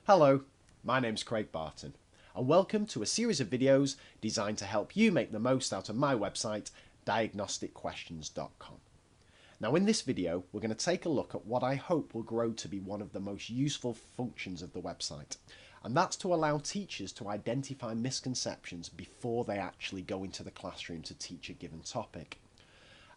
Hello, my name's Craig Barton, and welcome to a series of videos designed to help you make the most out of my website, diagnosticquestions.com. Now in this video, we're going to take a look at what I hope will grow to be one of the most useful functions of the website, and that's to allow teachers to identify misconceptions before they actually go into the classroom to teach a given topic.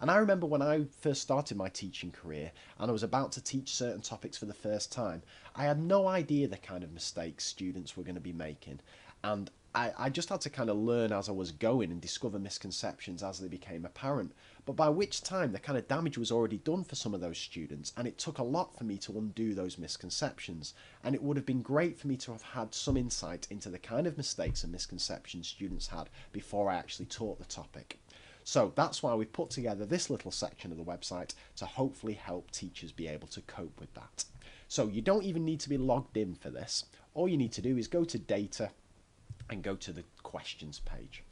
And I remember when I first started my teaching career and I was about to teach certain topics for the first time, I had no idea the kind of mistakes students were going to be making. And I just had to kind of learn as I was going and discover misconceptions as they became apparent. But by which time the kind of damage was already done for some of those students, and it took a lot for me to undo those misconceptions. And it would have been great for me to have had some insight into the kind of mistakes and misconceptions students had before I actually taught the topic. So that's why we've put together this little section of the website to hopefully help teachers be able to cope with that. So you don't even need to be logged in for this. All you need to do is go to data and go to the questions page.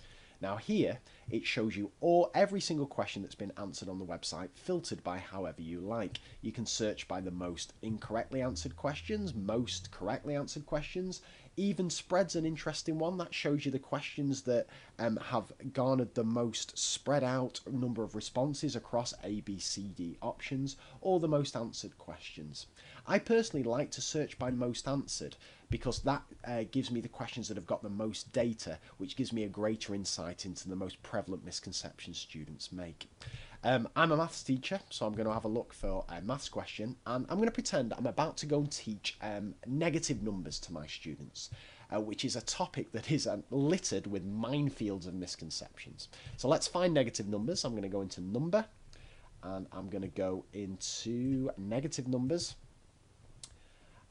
Now here it shows you every single question that's been answered on the website, filtered by however you like. You can search by the most incorrectly answered questions, most correctly answered questions. Even spread's an interesting one. That shows you the questions that have garnered the most spread out number of responses across A, B, C, D options, or the most answered questions. I personally like to search by most answered because that gives me the questions that have got the most data, which gives me a greater insight into the most prevalent misconceptions students make. I'm a maths teacher, so I'm going to have a look for a maths question, and I'm going to pretend I'm about to go and teach negative numbers to my students, which is a topic that is littered with minefields of misconceptions. So let's find negative numbers. I'm going to go into number, and I'm going to go into negative numbers.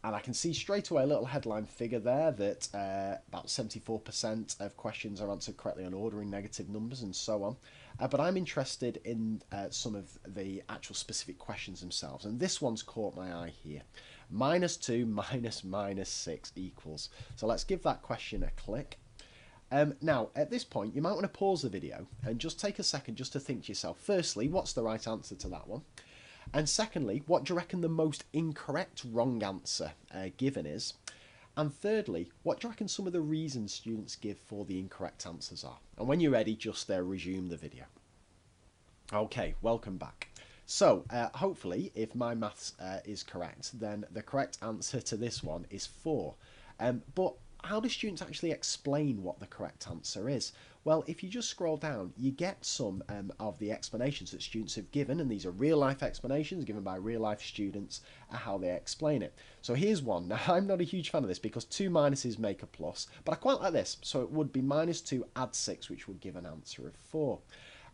And I can see straight away a little headline figure there that about 74% of questions are answered correctly on ordering negative numbers and so on. But I'm interested in some of the actual specific questions themselves. And this one's caught my eye here. -2 minus -6 equals. So let's give that question a click. Now, at this point, you might want to pause the video and just take a second just to think to yourself, firstly, what's the right answer to that one? And secondly, what do you reckon the most incorrect wrong answer given is? And thirdly, what do you reckon some of the reasons students give for the incorrect answers are? And when you're ready, just resume the video. Okay, welcome back. So, hopefully, if my maths is correct, then the correct answer to this one is 4. But how do students actually explain what the correct answer is? Well, if you just scroll down, you get some of the explanations that students have given, and these are real-life explanations given by real-life students, how they explain it. So here's one. Now, I'm not a huge fan of this because 2 minuses make a plus, but I quite like this. So it would be -2 add 6, which would give an answer of 4.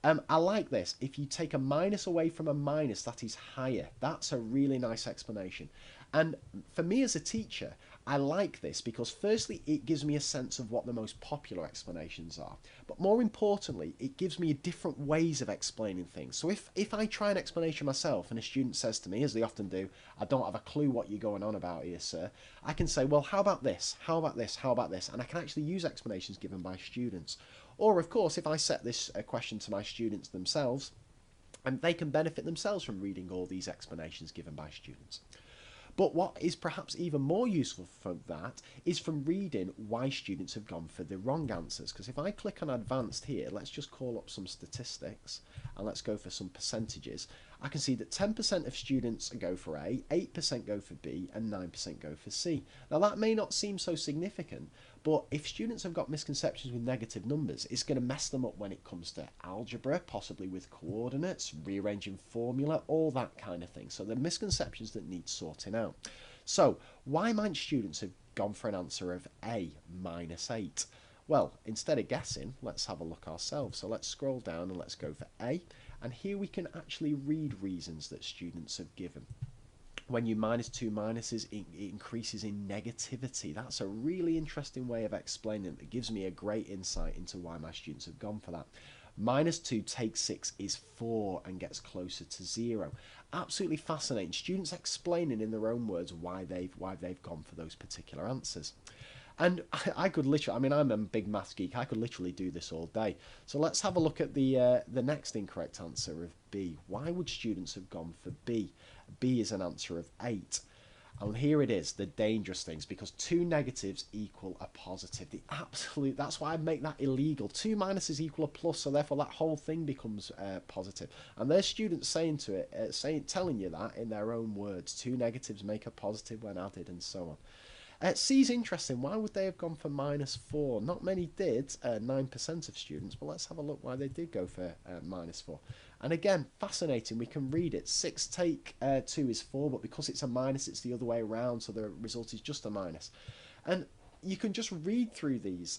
I like this. If you take a minus away from a minus, that is higher. That's a really nice explanation. And for me as a teacher, I like this because firstly, it gives me a sense of what the most popular explanations are. But more importantly, it gives me different ways of explaining things. So if I try an explanation myself and a student says to me, as they often do, I don't have a clue what you're going on about here, sir, I can say, well, how about this? How about this? How about this? And I can actually use explanations given by students. Or, of course, if I set this question to my students themselves, and they can benefit themselves from reading all these explanations given by students. But what is perhaps even more useful from that is from reading why students have gone for the wrong answers. Because if I click on advanced here, let's just call up some statistics and let's go for some percentages. I can see that 10% of students go for A, 8% go for B, and 9% go for C. Now that may not seem so significant, but if students have got misconceptions with negative numbers, it's going to mess them up when it comes to algebra, possibly with coordinates, rearranging formula, all that kind of thing. So the misconceptions that need sorting out. So why might students have gone for an answer of A, -8? Well, instead of guessing, let's have a look ourselves. So let's scroll down and let's go for A. And here we can actually read reasons that students have given. When you -2 minuses, it increases in negativity. That's a really interesting way of explaining it. It gives me a great insight into why my students have gone for that. -2 takes 6 is 4 and gets closer to 0. Absolutely fascinating. Students explaining in their own words why they've gone for those particular answers. And I could literally, I mean, I'm a big maths geek. I could literally do this all day. So let's have a look at the next incorrect answer of B. Why would students have gone for B? B is an answer of 8. And here it is, the dangerous things, because two negatives equal a positive. That's why I make that illegal. Two minuses equal a plus, so therefore that whole thing becomes positive. And there's students saying to it, telling you that in their own words. Two negatives make a positive when added, and so on. C's interesting. Why would they have gone for -4? Not many did, 9% of students, but let's have a look why they did go for -4. And again, fascinating. We can read it. 6 take 2 is 4, but because it's a minus, it's the other way around, so the result is just a minus. And you can just read through these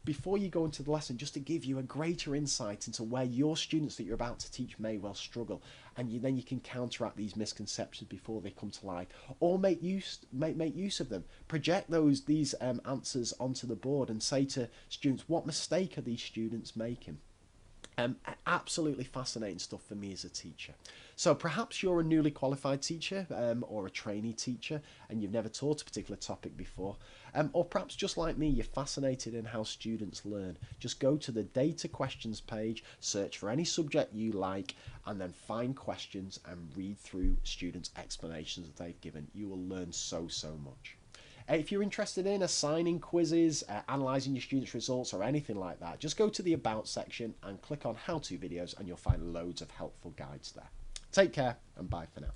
before you go into the lesson, just to give you a greater insight into where your students that you're about to teach may well struggle, and then you can counteract these misconceptions before they come to life, or make use of them. Project these answers onto the board and say to students, what mistake are these students making? Absolutely fascinating stuff for me as a teacher. So perhaps you're a newly qualified teacher or a trainee teacher and you've never taught a particular topic before, or perhaps just like me, you're fascinated in how students learn. Just go to the data questions page, search for any subject you like, and then find questions and read through students' explanations that they've given. You will learn so much. If you're interested in assigning quizzes, analysing your students' results or anything like that, just go to the About section and click on How To videos and you'll find loads of helpful guides there. Take care and bye for now.